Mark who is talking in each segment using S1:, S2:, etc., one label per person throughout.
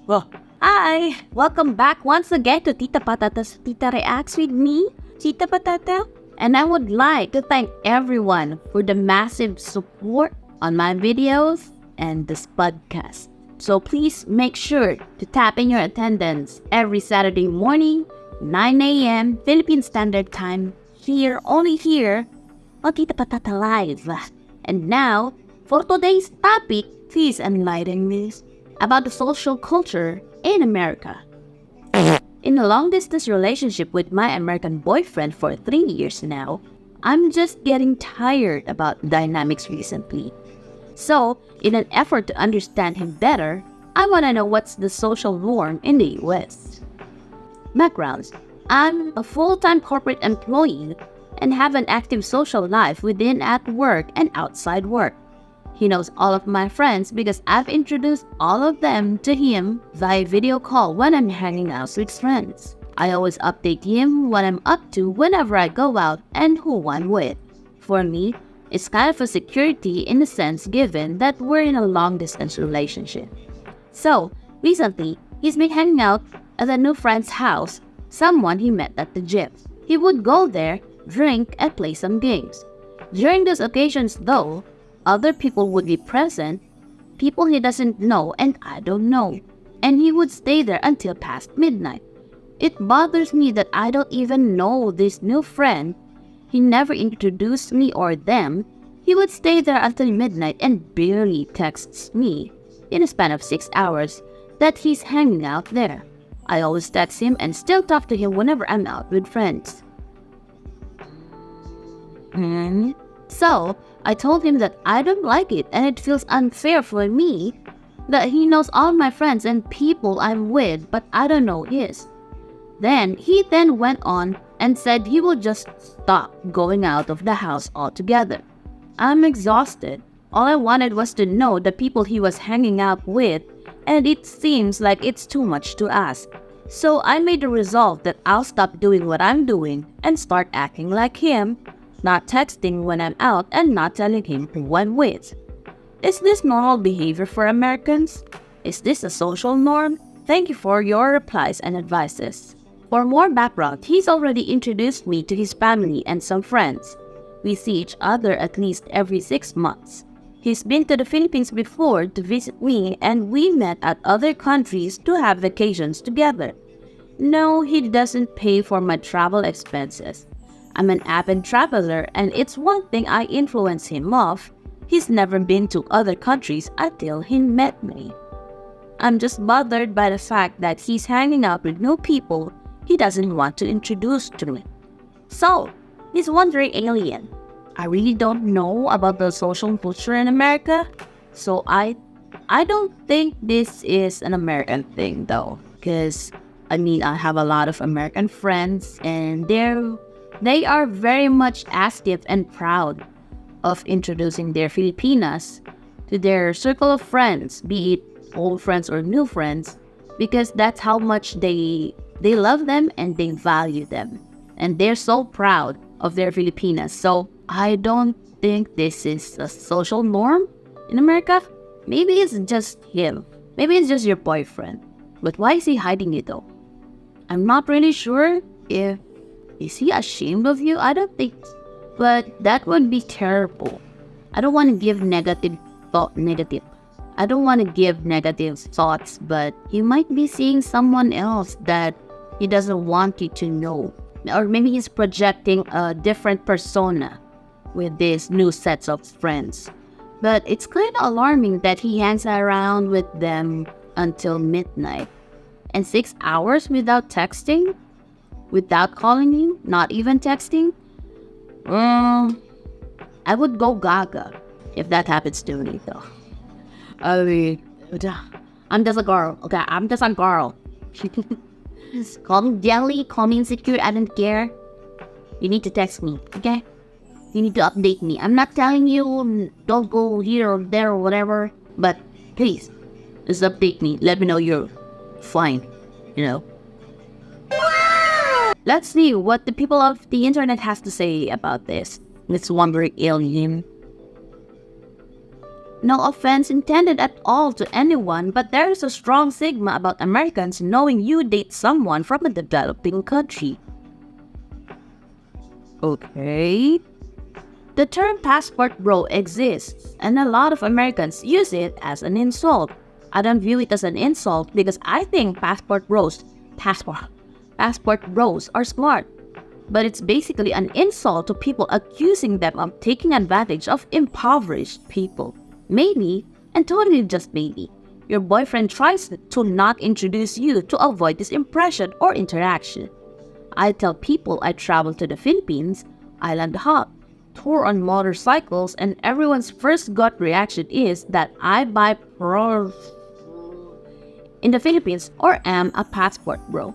S1: Well, hi! Welcome back once again to TitaPatata's Tita Reacts with me, TitaPatata. And I would like to thank everyone for the massive support on my videos and this podcast. So please make sure to tap in your attendance every Saturday morning, 9 a.m. Philippine Standard Time, only here on TitaPatata Live. And now, for today's topic, please enlighten me about the social culture in America. In a long-distance relationship with my American boyfriend for 3 years now, I'm just getting tired about dynamics recently. So, in an effort to understand him better, I want to know what's the social norm in the US. Backgrounds: I'm a full-time corporate employee and have an active social life within at work and outside work. He knows all of my friends because I've introduced all of them to him via video call when I'm hanging out with friends. I always update him what I'm up to whenever I go out and who I'm with. For me, it's kind of a security in the sense given that we're in a long-distance relationship. So, recently, he's been hanging out at a new friend's house, someone he met at the gym. He would go there, drink, and play some games. During those occasions though, other people would be present, people he doesn't know and I don't know, and he would stay there until past midnight. It bothers me that I don't even know this new friend. He never introduced me or them. He would stay there until midnight and barely texts me in a span of 6 hours that he's hanging out there. I always text him and still talk to him whenever I'm out with friends. So, I told him that I don't like it and it feels unfair for me that he knows all my friends and people I'm with but I don't know his. He went on and said he will just stop going out of the house altogether. I'm exhausted. All I wanted was to know the people he was hanging out with, and it seems like it's too much to ask. So I made a resolve that I'll stop doing what I'm doing and start acting like him, not texting when I'm out and not telling him who I'm with. Is this normal behavior for Americans? Is this a social norm? Thank you for your replies and advices. For more background, he's already introduced me to his family and some friends. We see each other at least every 6 months. He's been to the Philippines before to visit me and we met at other countries to have vacations together. No, he doesn't pay for my travel expenses. I'm an avid traveler and it's one thing I influence him of. He's never been to other countries until he met me. I'm just bothered by the fact that he's hanging out with new people he doesn't want to introduce to me. So, he's wandering alien. I really don't know about the social culture in America, so I don't think this is an American thing though, because I have a lot of American friends and they are very much active and proud of introducing their Filipinas to their circle of friends, be it old friends or new friends, because that's how much they love them and they value them. And they're so proud of their Filipinas. So I don't think this is a social norm in America. Maybe it's just him. Maybe it's just your boyfriend. But why is he hiding it though? I'm not really sure if... Is he ashamed of you? I don't think... But that would be terrible. I don't want to give negative. I don't want to give negative thoughts, but he might be seeing someone else that he doesn't want you to know. Or maybe he's projecting a different persona with these new sets of friends. But it's kind of alarming that he hangs around with them until midnight. And 6 hours without texting? Without calling you? Not even texting? I would go gaga if that happens to me though. I'm just a girl. Okay, I'm just a girl. Call me jelly, call me insecure, I don't care. You need to text me, okay? You need to update me. I'm not telling you don't go here or there or whatever, but please, just update me. Let me know you're fine, you know? Let's see what the people of the internet has to say about this. This wandering alien. No offense intended at all to anyone, but there is a strong stigma about Americans knowing you date someone from a developing country. Okay. The term passport bro exists, and a lot of Americans use it as an insult. I don't view it as an insult because I think passport bros are smart. But it's basically an insult to people accusing them of taking advantage of impoverished people. Maybe, and totally just maybe, your boyfriend tries to not introduce you to avoid this impression or interaction. I tell people I travel to the Philippines, island hop, tour on motorcycles, and everyone's first gut reaction is that I buy pros in the Philippines or am a passport bro.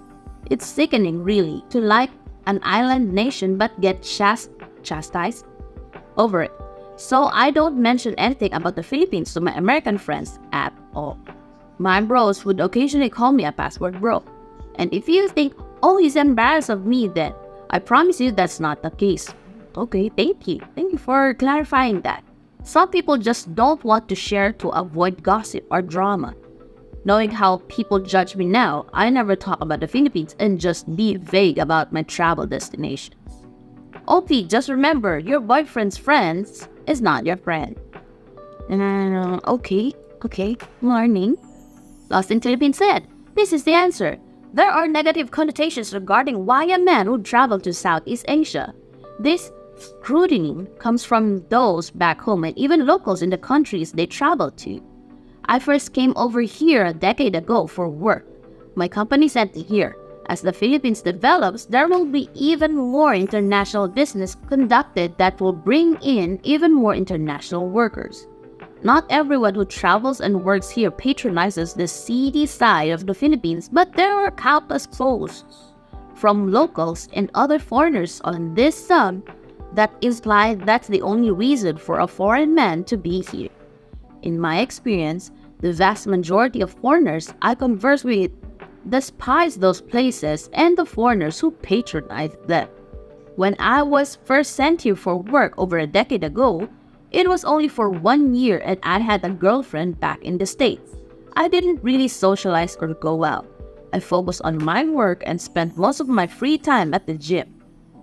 S1: It's sickening, really, to like an island nation but get chastised over it. So I don't mention anything about the Philippines to my American friends at all. My bros would occasionally call me a passport bro. And if you think, oh, he's embarrassed of me, then I promise you that's not the case. Okay, thank you. Thank you for clarifying that. Some people just don't want to share to avoid gossip or drama. Knowing how people judge me now, I never talk about the Philippines and just be vague about my travel destinations. OP, just remember, your boyfriend's friends is not your friend. Okay, learning. Lost in Philippines said, this is the answer. There are negative connotations regarding why a man would travel to Southeast Asia. This scrutiny comes from those back home and even locals in the countries they travel to. I first came over here a decade ago for work. My company sent me here. As the Philippines develops, there will be even more international business conducted that will bring in even more international workers. Not everyone who travels and works here patronizes the seedy side of the Philippines, but there are countless posts from locals and other foreigners on this sub that imply that's the only reason for a foreign man to be here. In my experience, the vast majority of foreigners I converse with despise those places and the foreigners who patronize them. When I was first sent here for work over a decade ago, it was only for 1 year and I had a girlfriend back in the States. I didn't really socialize or go out. I focused on my work and spent most of my free time at the gym.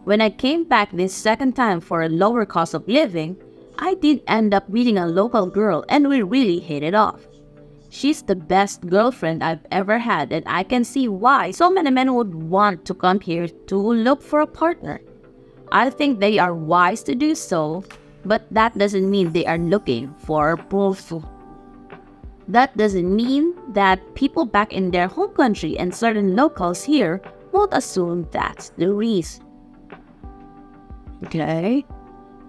S1: When I came back this second time for a lower cost of living, I did end up meeting a local girl and we really hit it off. She's the best girlfriend I've ever had and I can see why so many men would want to come here to look for a partner. I think they are wise to do so, but that doesn't mean they are looking for proof. That doesn't mean that people back in their home country and certain locals here won't assume that's the reason. Okay?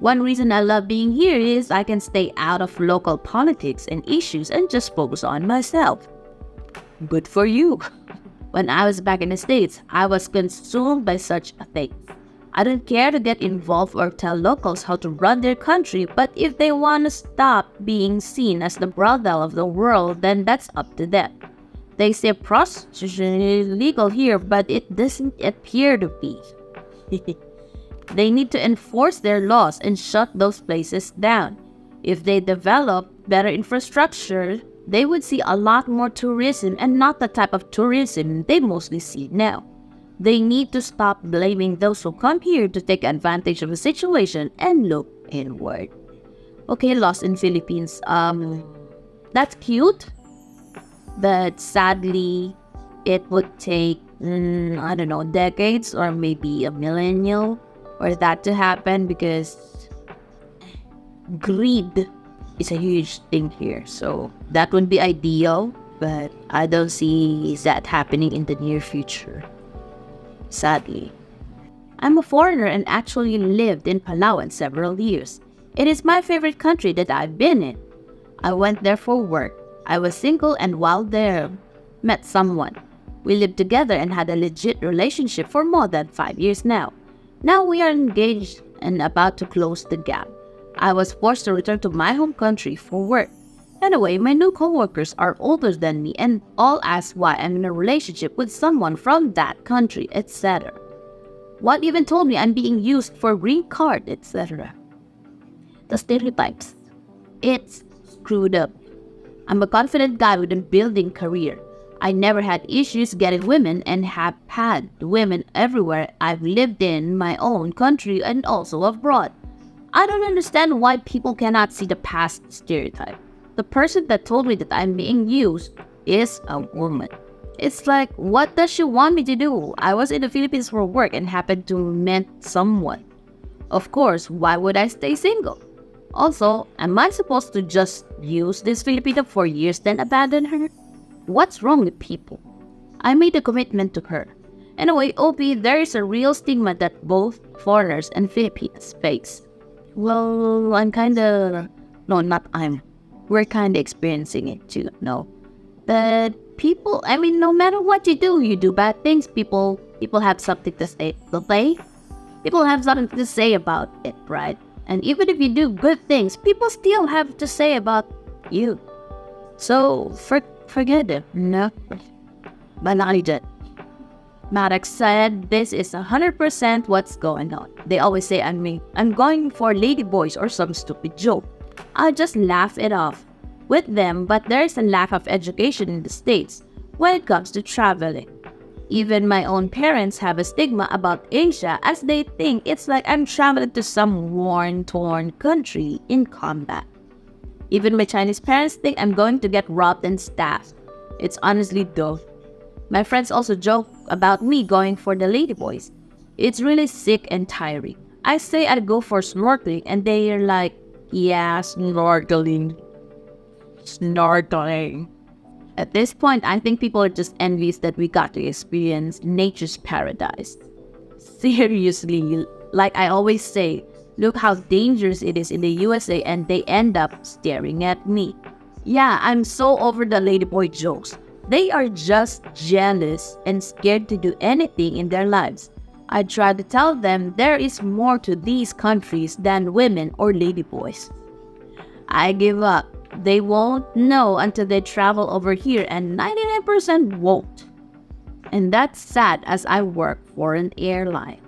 S1: One reason I love being here is I can stay out of local politics and issues and just focus on myself. Good for you. When I was back in the States, I was consumed by such a thing. I don't care to get involved or tell locals how to run their country, but if they want to stop being seen as the brother of the world, then that's up to them. They say prostitution is legal here, but it doesn't appear to be. They need to enforce their laws and shut those places down. If they develop better infrastructure, they would see a lot more tourism and not the type of tourism they mostly see now. They need to stop blaming those who come here to take advantage of the situation and look inward. Okay, Lost in Philippines. That's cute, but sadly, it would take, decades or maybe a millennial for that to happen because greed is a huge thing here. So that would be ideal, but I don't see that happening in the near future. Sadly. I'm a foreigner and actually lived in Palawan several years. It is my favorite country that I've been in. I went there for work. I was single and while there, met someone. We lived together and had a legit relationship for more than 5 years now. Now we are engaged and about to close the gap. I was forced to return to my home country for work. Anyway, my new coworkers are older than me and all ask why I'm in a relationship with someone from that country, etc. One even told me I'm being used for green card, etc. The stereotypes. It's screwed up. I'm a confident guy with a building career. I never had issues getting women and have had women everywhere I've lived in my own country and also abroad. I don't understand why people cannot see the past stereotype. The person that told me that I'm being used is a woman. It's like, what does she want me to do? I was in the Philippines for work and happened to meet someone. Of course, why would I stay single? Also, am I supposed to just use this Filipina for years then abandon her? What's wrong with people? I made a commitment to her. Anyway, OP, there is a real stigma that both foreigners and Filipinos face. Well, we're kinda experiencing it too, no? But people, no matter what you do bad things, people have something to say. People have something to say about it, right? And even if you do good things, people still have to say about you. So, forget it, no? Banalidad. Maddox said, this is 100% what's going on. They always say I'm going for ladyboys or some stupid joke. I just laugh it off with them, but there's a lack of education in the States when it comes to traveling. Even my own parents have a stigma about Asia as they think it's like I'm traveling to some war-torn country in combat. Even my Chinese parents think I'm going to get robbed and stabbed. It's honestly dope. My friends also joke about me going for the ladyboys. It's really sick and tiring. I say I'd go for snorkeling and they're like, yeah, snorkeling. At this point, I think people are just envious that we got to experience nature's paradise. Seriously, like I always say, look how dangerous it is in the USA and they end up staring at me. Yeah, I'm so over the ladyboy jokes. They are just jealous and scared to do anything in their lives. I try to tell them there is more to these countries than women or ladyboys. I give up. They won't know until they travel over here and 99% won't. And that's sad as I work for an airline.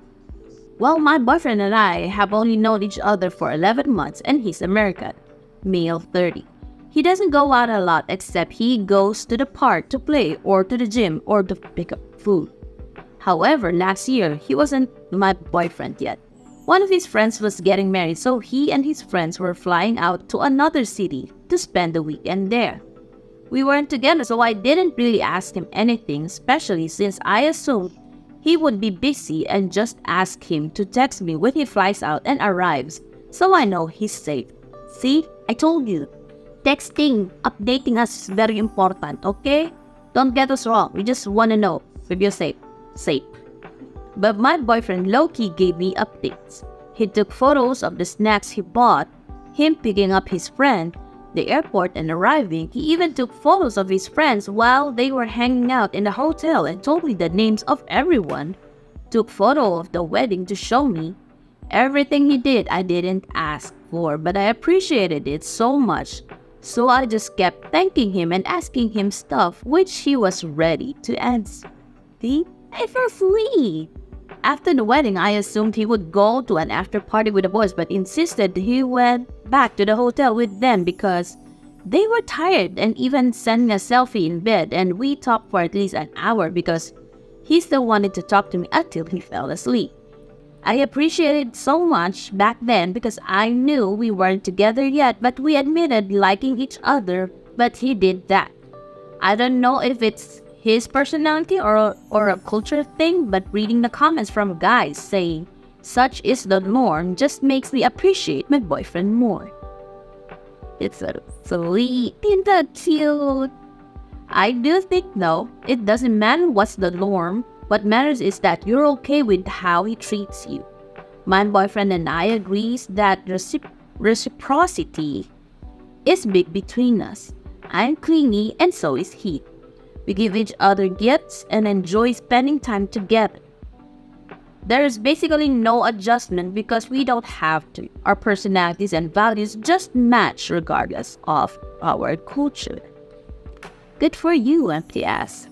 S1: Well, my boyfriend and I have only known each other for 11 months and he's American, male 30. He doesn't go out a lot except he goes to the park to play or to the gym or to pick up food. However, last year, he wasn't my boyfriend yet. One of his friends was getting married, so he and his friends were flying out to another city to spend the weekend there. We weren't together, so I didn't really ask him anything, especially since I assumed he would be busy and just ask him to text me when he flies out and arrives, so I know he's safe. See, I told you. Texting, updating us is very important, okay? Don't get us wrong, we just want to know if you're safe. But my boyfriend low-key gave me updates. He took photos of the snacks he bought, him picking up his friend, the airport and arriving. He even took photos of his friends while they were hanging out in the hotel and told me the names of everyone. Took photo of the wedding to show me. Everything he did I didn't ask for, but I appreciated it so much. So I just kept thanking him and asking him stuff which he was ready to answer. See? It felt sweet. After the wedding, I assumed he would go to an after party with the boys, but insisted he went back to the hotel with them because they were tired and even sent me a selfie in bed, and we talked for at least an hour because he still wanted to talk to me until he fell asleep. I appreciated it so much back then because I knew we weren't together yet, but we admitted liking each other, but he did that. I don't know if it's his personality or a culture thing, but reading the comments from guys saying such is the norm just makes me appreciate my boyfriend more. It's so sweet and so cute. I do think though, it doesn't matter what's the norm. What matters is that you're okay with how he treats you. My boyfriend and I agrees that reciprocity is big between us. I'm clingy and so is he. We give each other gifts and enjoy spending time together. There is basically no adjustment because we don't have to. Our personalities and values just match regardless of our culture. Good for you, empty ass.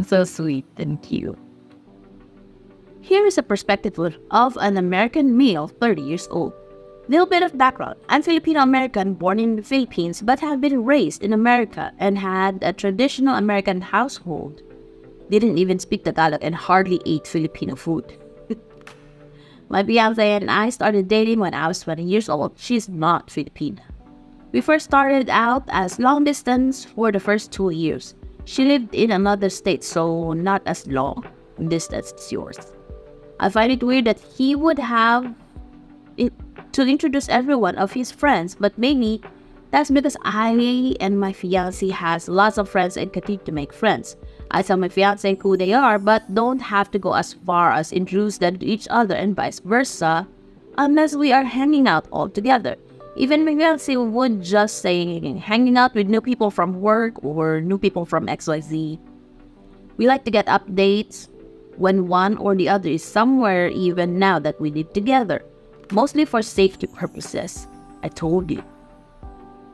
S1: So sweet and cute. Here is a perspective of an American male, 30 years old. Little bit of background. I'm Filipino-American, born in the Philippines, but have been raised in America and had a traditional American household. Didn't even speak Tagalog and hardly ate Filipino food. My fiancé and I started dating when I was 20 years old. She's not Filipina. We first started out as long distance for the first 2 years. She lived in another state, so not as long distance as yours. I find it weird that he would have to introduce everyone of his friends, but maybe that's because I and my fiancé has lots of friends and continue to make friends. I tell my fiancé who they are, but don't have to go as far as introduce them to each other and vice versa, unless we are hanging out all together. Even my fiancé would just say hanging out with new people from work or new people from XYZ. We like to get updates when one or the other is somewhere, even now that we live together. Mostly for safety purposes. I told you.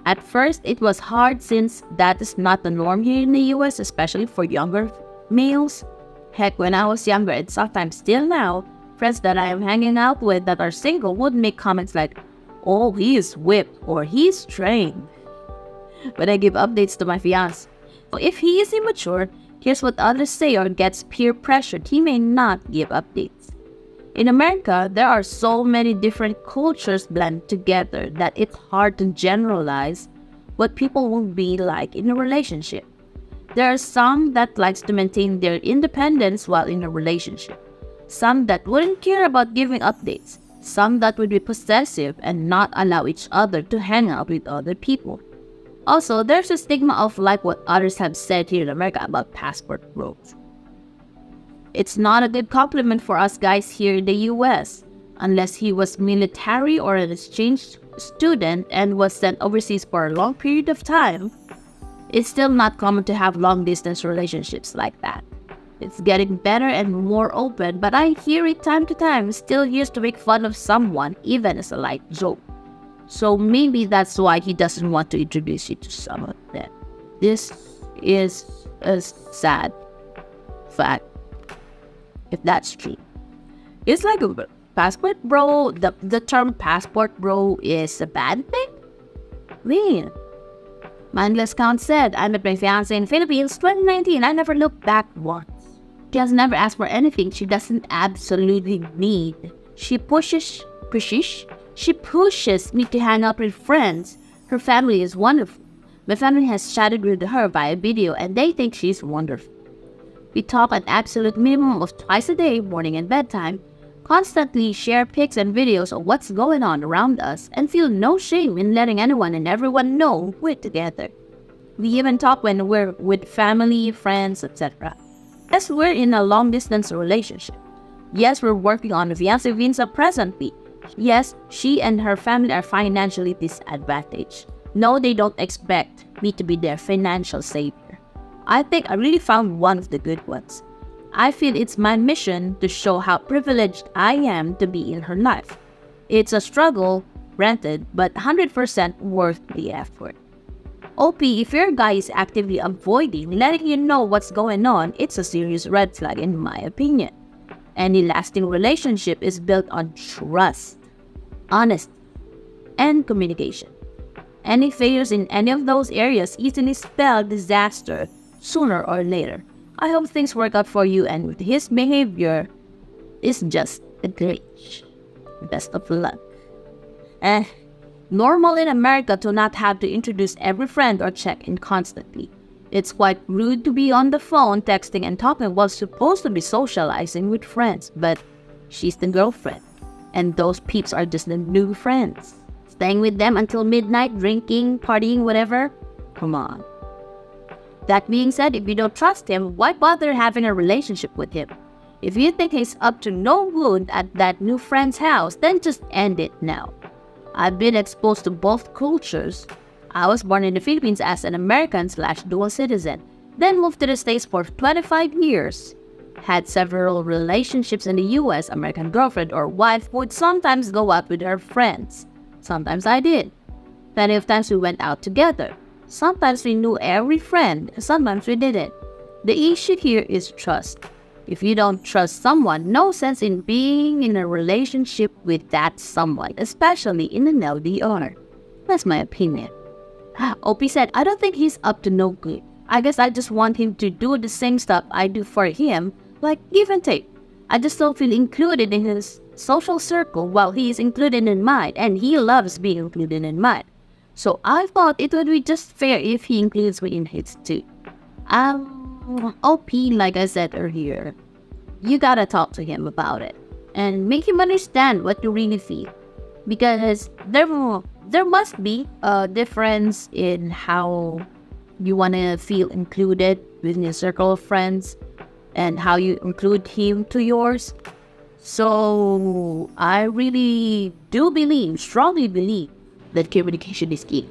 S1: At first, it was hard since that is not the norm here in the US, especially for younger males. Heck, when I was younger and sometimes still now, friends that I am hanging out with that are single would make comments like, "Oh, he is whipped," or "he's trained." But I give updates to my fiancé. If he is immature, here's what others say or gets peer pressured, he may not give updates. In America, there are so many different cultures blended together that it's hard to generalize what people will be like in a relationship. There are some that likes to maintain their independence while in a relationship. Some that wouldn't care about giving updates. Some that would be possessive and not allow each other to hang out with other people. Also, there's a stigma of like what others have said here in America about passport bros. It's not a good compliment for us guys here in the US, unless he was military or an exchange student and was sent overseas for a long period of time. It's still not common to have long-distance relationships like that. It's getting better and more open, but I hear it time to time, still used to make fun of someone, even as a light joke. So maybe that's why he doesn't want to introduce you to some of them. This is a sad fact. If that's true. It's like a passport bro, the term passport bro is a bad thing? Man. Mindless Count said, I met my fiancé in Philippines 2019. I never looked back once. She has never asked for anything she doesn't absolutely need. She pushes me to hang out with friends. Her family is wonderful. My family has chatted with her via video and they think she's wonderful. We talk an absolute minimum of twice a day, morning and bedtime, constantly share pics and videos of what's going on around us, and feel no shame in letting anyone and everyone know we're together. We even talk when we're with family, friends, etc. Yes, we're in a long-distance relationship. Yes, we're working on a fiancé visa presently. Yes, she and her family are financially disadvantaged. No, they don't expect me to be their financial savior. I think I really found one of the good ones. I feel it's my mission to show how privileged I am to be in her life. It's a struggle, granted, but 100% worth the effort. OP, if your guy is actively avoiding letting you know what's going on, it's a serious red flag in my opinion. Any lasting relationship is built on trust, honesty, and communication. Any failures in any of those areas easily spell disaster sooner or later. I hope things work out for you, and with his behavior, it's just a glitch. Best of luck. Normal in America to not have to introduce every friend or check in constantly. It's quite rude to be on the phone, texting and talking while supposed to be socializing with friends, but she's the girlfriend, and those peeps are just the new friends. Staying with them until midnight, drinking, partying, whatever? Come on. That being said, if you don't trust him, why bother having a relationship with him? If you think he's up to no good at that new friend's house, then just end it now. I've been exposed to both cultures. I was born in the Philippines as an American/dual citizen, then moved to the States for 25 years. Had several relationships in the US, American girlfriend or wife would sometimes go out with her friends. Sometimes I did. Plenty of times we went out together. Sometimes we knew every friend, sometimes we didn't. The issue here is trust. If you don't trust someone, no sense in being in a relationship with that someone, especially in an LDR. That's my opinion. OP said, I don't think he's up to no good. I guess I just want him to do the same stuff I do for him, like give and take. I just don't feel included in his social circle while he is included in mine, and he loves being included in mine. So I thought it would be just fair if he includes me in his too. OP, like I said earlier, you gotta talk to him about it and make him understand what you really feel. Because there must be a difference in how you want to feel included within your circle of friends and how you include him to yours. So I really do strongly believe that communication is key.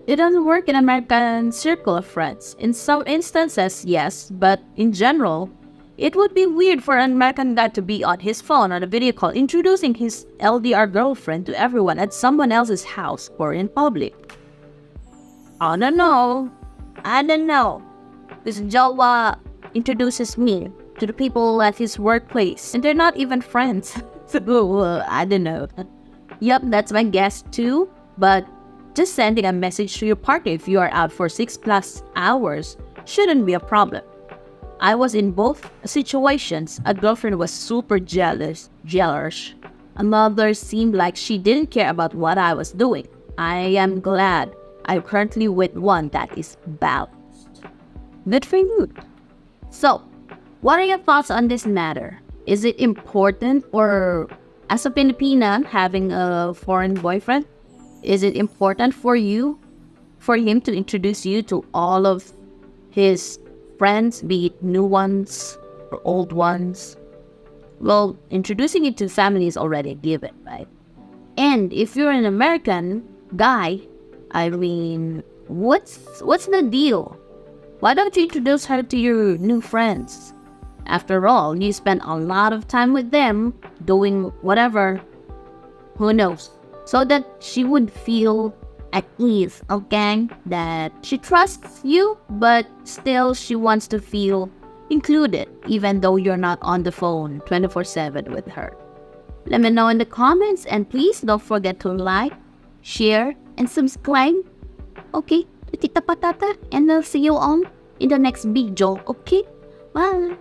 S1: It doesn't work in American circle of friends. In some instances, yes, but in general, it would be weird for an American guy to be on his phone on a video call introducing his LDR girlfriend to everyone at someone else's house or in public. I don't know. This Jawa introduces me to the people at his workplace, and they're not even friends. So, I don't know. Yep, that's my guess too. But just sending a message to your partner if you are out for 6+ hours shouldn't be a problem. I was in both situations. A girlfriend was super jealous. Another seemed like she didn't care about what I was doing. I am glad I'm currently with one that is balanced. Good for you. So, what are your thoughts on this matter? Is it important, or as a Filipina having a foreign boyfriend, is it important for him to introduce you to all of his friends, be it new ones or old ones? Well, introducing it to family is already a given, right? And if you're an American guy, I mean, what's the deal? Why don't you introduce her to your new friends? After all, you spend a lot of time with them doing whatever. Who knows? So that she would feel at ease, okay? That she trusts you, but still she wants to feel included, even though you're not on the phone 24/7 with her. Let me know in the comments, and please don't forget to like, share, and subscribe. Okay, to TitaPatata, and I'll see you all in the next video, okay? Bye!